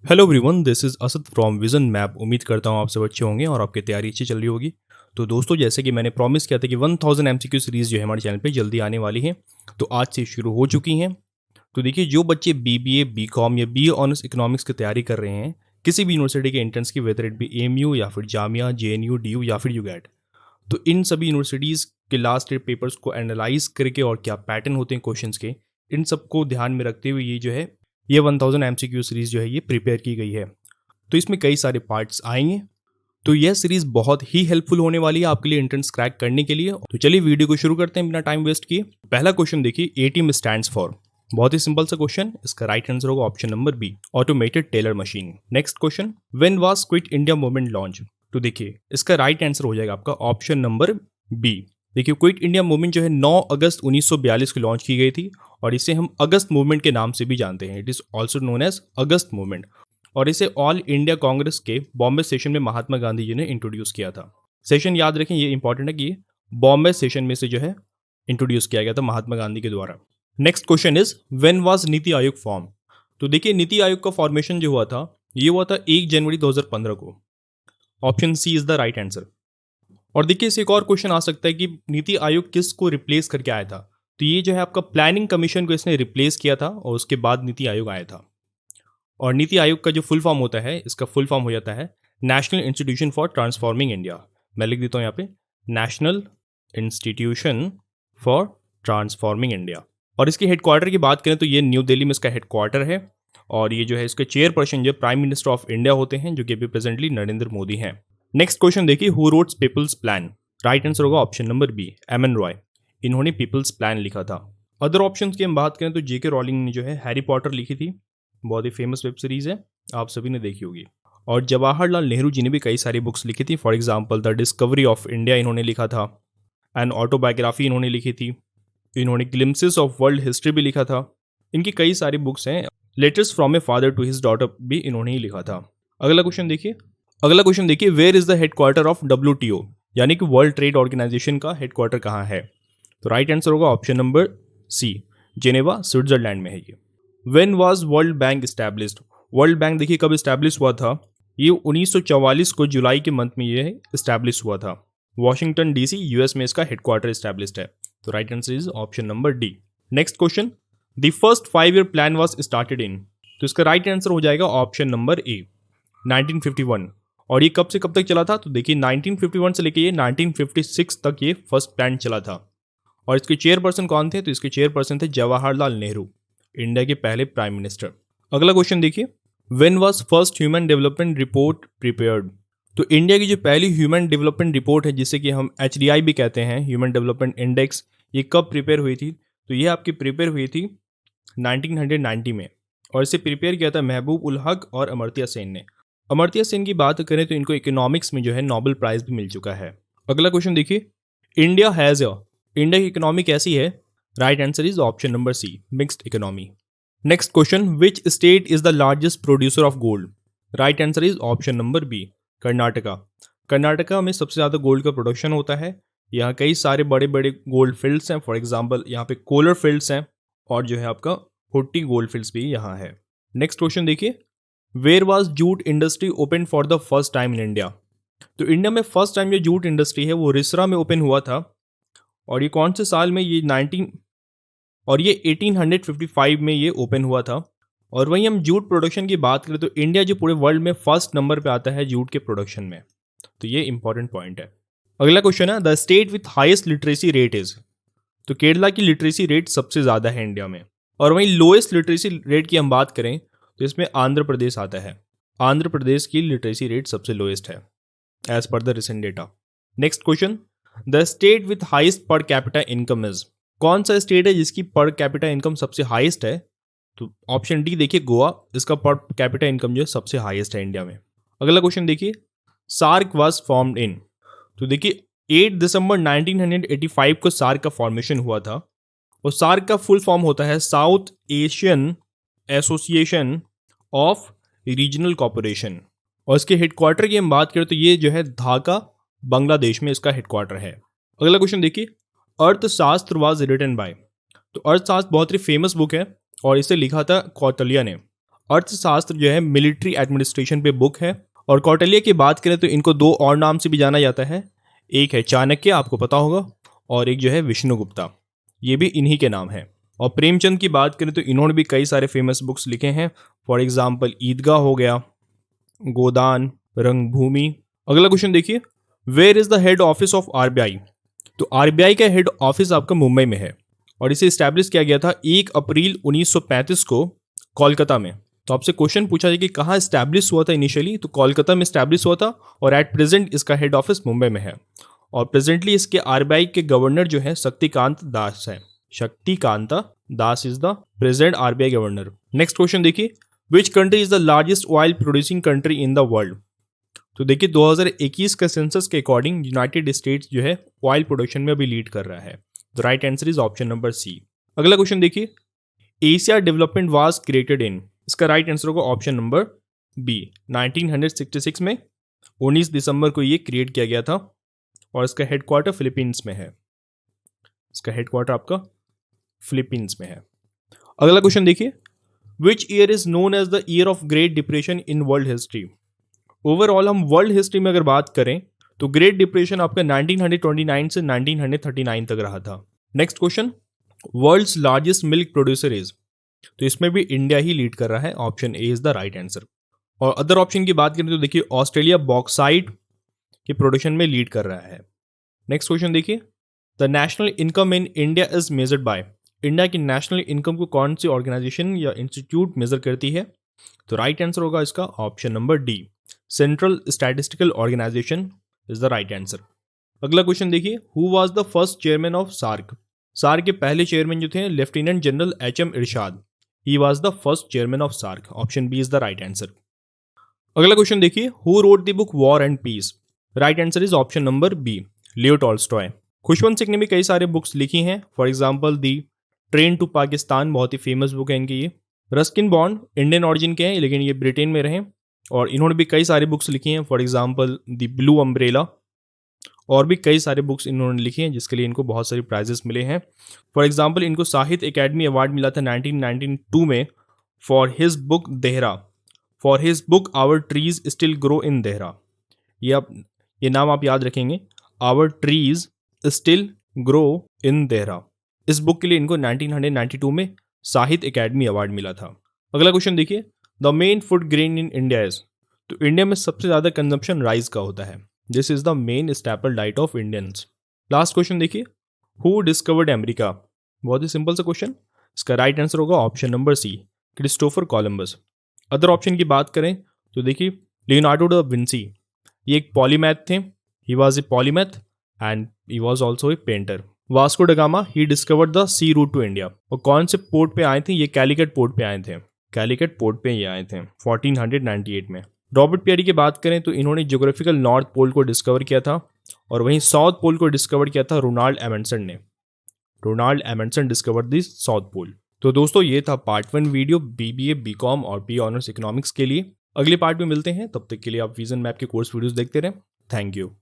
Hello everyone, this is Asad from vision map. उम्मीद करता हूँ आप सब अच्छे होंगे और आपकी तैयारी अच्छी चल रही होगी। तो दोस्तों, जैसे कि मैंने प्रॉमिस किया था कि 1000 एमसीक्यू सीरीज़ जो है हमारे चैनल पे जल्दी आने वाली है, तो आज से शुरू हो चुकी हैं। तो देखिए, जो बच्चे बीबीए, बीकॉम या बीए ऑनर्स इकोनॉमिक्स की तैयारी कर रहे हैं किसी भी यूनिवर्सिटी के एंट्रेंस की, वेदर इट बी एएमयू या फिर जामिया, जेएनयू, डीयू या फिर यूगैट, तो इन सभी यूनिवर्सिटीज़ के लास्ट ईयर पेपर्स को एनालाइज करके और क्या पैटर्न होते हैं क्वेश्चंस के, इन सबको ध्यान में रखते हुए ये जो है ये 1000 एमसीक्यू सीरीज़ जो है ये प्रिपेयर की गई है। तो इसमें कई सारे पार्ट्स आएंगे। तो यह सीरीज बहुत ही हेल्पफुल होने वाली है आपके लिए एंट्रेंस क्रैक करने के लिए। तो चलिए वीडियो को शुरू करते हैं बिना टाइम वेस्ट किए। पहला क्वेश्चन देखिए, एटीएम स्टैंड्स फॉर। बहुत ही सिंपल सा क्वेश्चन, इसका राइट आंसर होगा option number B, automated teller machine. Next question, when was quit India movement launch. तो देखिए, इसका राइट आंसर हो जाएगा आपका ऑप्शन नंबर बी। देखिए, क्विट इंडिया मूवमेंट जो है 9 अगस्त 1942 को लॉन्च की गई थी और इसे हम अगस्त मूवमेंट के नाम से भी जानते हैं। It is also known as August movement. और इसे ऑल इंडिया कांग्रेस के बॉम्बे सेशन में महात्मा गांधी जी ने इंट्रोड्यूस किया था। सेशन याद रखें, ये इंपॉर्टेंट है कि ये बॉम्बे सेशन में से जो है इंट्रोड्यूस किया गया था महात्मा गांधी के द्वारा। Next question is, when was NITI Aayog form. तो देखिए, नीति आयोग का फॉर्मेशन जो हुआ था ये हुआ था 1 जनवरी 2015 को। Option C is the right answer. और देखिए, इसे एक और क्वेश्चन आ सकता है कि नीति आयोग किस को रिप्लेस करके आया था। तो ये जो है आपका प्लानिंग कमीशन को इसने रिप्लेस किया था और उसके बाद नीति आयोग आया था। और नीति आयोग का जो फुल फॉर्म होता है, इसका फुल फॉर्म हो जाता है national institution for transforming India. मैं लिख देता हूँ यहाँ पे, national institution for transforming India. और इसके हेडक्वार्टर की बात करें तो ये न्यू दिल्ली में इसका हेडक्वार्टर है। और ये जो है इसके चेयरपर्सन जो प्राइम मिनिस्टर ऑफ इंडिया होते हैं, जो कि अभी प्रेजेंटली नरेंद्र मोदी हैं। नेक्स्ट क्वेश्चन देखिए, who wrote people's plan. Right answer होगा option number B, M N Roy. इन्होंने पीपल्स प्लान लिखा था। अदर ऑप्शन की हम बात करें तो जेके रॉलिंग ने जो है हैरी पॉटर लिखी थी। बहुत ही फेमस वेब सीरीज है, आप सभी ने देखी होगी। और जवाहरलाल नेहरू जी ने भी कई सारी बुक्स लिखी थी। For example the discovery of India इन्होंने लिखा था। एन ऑटोबायोग्राफी इन्होंने लिखी थी। इन्होंने ग्लिम्सेस ऑफ वर्ल्ड हिस्ट्री भी लिखा था। इनकी कई सारी बुक्स हैं। Letters from a father to his daughter भी इन्होंने ही लिखा था। अगला क्वेश्चन देखिए, where is the headquarter of WTO, यानी कि वर्ल्ड ट्रेड ऑर्गेनाइजेशन का हेडक्वार्टर कहाँ है। तो राइट आंसर होगा option number C, Geneva, Switzerland में है ये। When was world bank established. World bank देखिए कब एस्टैब्लिश हुआ था, ये 1944 को जुलाई के मंथ में ये एस्टैब्लिश हुआ था। वॉशिंगटन DC US में इसका हेडक्वार्टर एस्टैब्लिश्ड है। तो right answer is option number D. Next question, the first 5 year plan was started in. तो इसका राइट आंसर हो जाएगा ऑप्शन नंबर ए, 1951। और ये कब से कब तक चला था, तो देखिए 1951 से लेके ये 1956 तक ये फर्स्ट प्लान चला था। और इसके चेयरपर्सन कौन थे, तो इसके चेयरपर्सन थे जवाहरलाल नेहरू, इंडिया के पहले प्राइम मिनिस्टर। अगला क्वेश्चन देखिए, when was first human development report prepared. तो इंडिया की जो पहली ह्यूमन डेवलपमेंट रिपोर्ट है, जिसे कि हम HDI भी कहते हैं, ह्यूमन डेवलपमेंट इंडेक्स, ये कब प्रिपेयर हुई थी। तो ये आपकी प्रिपेयर हुई थी 1990 में। और इसे प्रिपेयर किया था महबूब उल हक और अमर्त्य सेन ने। अमर्त्य सेन की बात करें तो इनको इकोनॉमिक्स में जो है नोबेल प्राइज भी मिल चुका है। अगला क्वेश्चन देखिए, इंडिया हैज़ इंडिया की इकोनॉमी कैसी है। Right answer is option number C, mixed economy. Next question, which state is the largest producer of gold. Right answer is option number B, Karnataka. Karnataka में सबसे ज़्यादा गोल्ड का प्रोडक्शन होता है। यहाँ कई सारे बड़े बड़े गोल्ड फील्ड्स हैं। फॉर एग्जाम्पल यहाँ पे कोलर फील्ड्स हैं और जो है आपका हुट्टी गोल्ड फील्ड्स भी यहाँ है। नेक्स्ट क्वेश्चन देखिए, where was jute industry open for the first time in India. तो इंडिया में फर्स्ट टाइम जो जूट इंडस्ट्री है वो रिसरा में ओपन हुआ था। और ये कौन से साल में, ये 1855 में ये ओपन हुआ था। और वहीं हम जूट प्रोडक्शन की बात करें तो इंडिया जो पूरे वर्ल्ड में फर्स्ट नंबर पे आता है जूट के प्रोडक्शन में। तो ये इंपॉर्टेंट पॉइंट है। अगला क्वेश्चन है, the state with highest literacy rate is. तो केरला की लिटरेसी रेट सबसे ज़्यादा है इंडिया में। और वहीं लोएस्ट लिटरेसी रेट की हम बात करें तो इसमें आंध्र प्रदेश आता है। आंध्र प्रदेश की लिटरेसी रेट सबसे लोएस्ट है as per the recent data. Next question, the state with highest per capita income is. कौन सा स्टेट है जिसकी पर कैपिटा इनकम सबसे हाईएस्ट है। तो ऑप्शन डी देखिए, गोवा, इसका पर कैपिटा इनकम जो है सबसे हाईएस्ट है इंडिया में। अगला क्वेश्चन देखिए, सार्क वाज फॉर्म्ड इन। तो देखिए 8 दिसंबर 1985 को सार्क का फॉर्मेशन हुआ था। और सार्क का फुल फॉर्म होता है south Asian association of regional corporation. और इसके हेडक्वार्टर की हम बात करें तो ये जो है ढाका, बांग्लादेश में इसका हेडक्वार्टर है। अगला क्वेश्चन देखिए, अर्थशास्त्र वाज रिटन बाय। तो अर्थशास्त्र बहुत ही फेमस बुक है और इसे लिखा था कौटिल्य ने। अर्थशास्त्र जो है मिलिट्री एडमिनिस्ट्रेशन पे बुक है। और कौटिल्य की बात करें तो इनको दो और नाम से भी जाना जाता है, एक है चाणक्य, आपको पता होगा, और एक जो है विष्णुगुप्ता, ये भी इन्हीं के नाम है। और प्रेमचंद की बात करें तो इन्होंने भी कई सारे फेमस बुक्स लिखे हैं, फॉर एग्जाम्पल ईदगाह हो गया, गोदान, रंगभूमि। अगला क्वेश्चन देखिए, where is the head office of RBI? तो आरबीआई का हेड ऑफिस आपका मुंबई में है और इसे स्टैब्लिश किया गया था 1 अप्रैल 1935 को कोलकाता में। तो आपसे क्वेश्चन पूछा जाए कि कहाँ स्टैब्लिश हुआ था इनिशियली, तो कोलकाता में स्टैब्लिश हुआ था और एट प्रेजेंट इसका हेड ऑफिस मुंबई में है। और प्रेजेंटली इसके आरबीआई के गवर्नर जो है शक्तिकांत दास है। Shaktikanta Das is the present RBI governor. Next question देखिए, which country is the largest oil producing country in the world? तो देखिए 2021 का सेंसस के अकॉर्डिंग यूनाइटेड स्टेट्स जो है ऑयल प्रोडक्शन में अभी लीड कर रहा है। The right answer is option number C. अगला क्वेश्चन देखिए, Asia development was created in? इसका राइट आंसर होगा ऑप्शन नंबर बी। 1966 में 19 दिसंबर को ये क्रिएट किया गया था और इसका हेडक्वार्टर फिलीपींस में है। इसका हेडक्वार्टर आपका फिलीपींस में है। अगला क्वेश्चन देखिए, which year is known as the year of great depression in world history? Overall हम वर्ल्ड हिस्ट्री में अगर बात करें तो ग्रेट डिप्रेशन आपका 1929 से 1939 तक रहा था। Next question, world's largest milk producer is? तो इसमें भी इंडिया ही लीड कर रहा है, option A is the right answer. और अदर ऑप्शन की बात करें तो देखिए ऑस्ट्रेलिया बॉक्साइट के प्रोडक्शन में लीड कर रहा है। नेक्स्ट क्वेश्चन देखिए, the national income in India is measured by? India की नेशनल इनकम को कौन सी ऑर्गेनाइजेशन या इंस्टीट्यूट मेजर करती है? तो राइट आंसर होगा इसका option number D, central statistical organisation is the right answer. अगला क्वेश्चन देखिए, who was the first chairman of SAARC? SAARC के पहले चेयरमैन जो थे lieutenant general HM Ershad, he was the first chairman of SAARC, option B is the right answer. अगला question देखिए, who wrote the book war and peace? Right answer is option number B, Leo Tolstoy. Khushwant Singh ने भी कई सारे books लिखी हैं, for example the train to Pakistan, बहुत ही फेमस बुक है इनकी ये। रस्किन बॉन्ड इंडियन ऑरिजिन के हैं लेकिन ये ब्रिटेन में रहे और इन्होंने भी कई सारी बुक्स लिखी हैं, for example the blue umbrella, और भी कई सारे बुक्स इन्होंने लिखी हैं जिसके लिए इनको बहुत सारी प्राइजेस मिले हैं। फॉर एग्जाम्पल इनको साहित्य अकेडमी अवार्ड मिला था 1992 में for his book Dehra, for his book our trees still grow in Dehra. ये नाम आप याद रखेंगे, our trees still grow in Dehra. इस बुक के लिए इनको 1992 में साहित्य अकेडमी अवार्ड मिला था। अगला क्वेश्चन देखिए, the main food grain in India is? तो इंडिया में सबसे ज़्यादा कंजम्पशन राइस का होता है। This is the main staple diet of Indians. Last question देखिए, हु डिस्कवर्ड अमेरिका? बहुत ही सिंपल सा क्वेश्चन, इसका राइट आंसर होगा option number C, Christopher Columbus. Other option की बात करें तो देखिए लियोनार्डो दा विंसी, ये एक पॉलीमैथ थे, he was a polymath and he was also a painter. Vasco da Gama, he discovered the sea route to India. और कौन से पोर्ट पे आए थे? ये कैलिकट पोर्ट पे आए थे, कैलिकट पोर्ट पे ये आए थे 1498 में। रॉबर्ट पियरी की बात करें तो इन्होंने ज्योग्राफिकल नॉर्थ पोल को डिस्कवर किया था और वहीं साउथ पोल को डिस्कवर किया था रोनाल्ड एमंडसन ने। Ronald Amundsen discovered the south pole. तो दोस्तों ये था पार्ट 1 वीडियो BBA, BCom और BA ऑनर्स इकोनॉमिक्स के लिए। अगले पार्ट में मिलते हैं, तब तक के लिए आप विजन मैप के कोर्स वीडियोस देखते रहें। Thank you.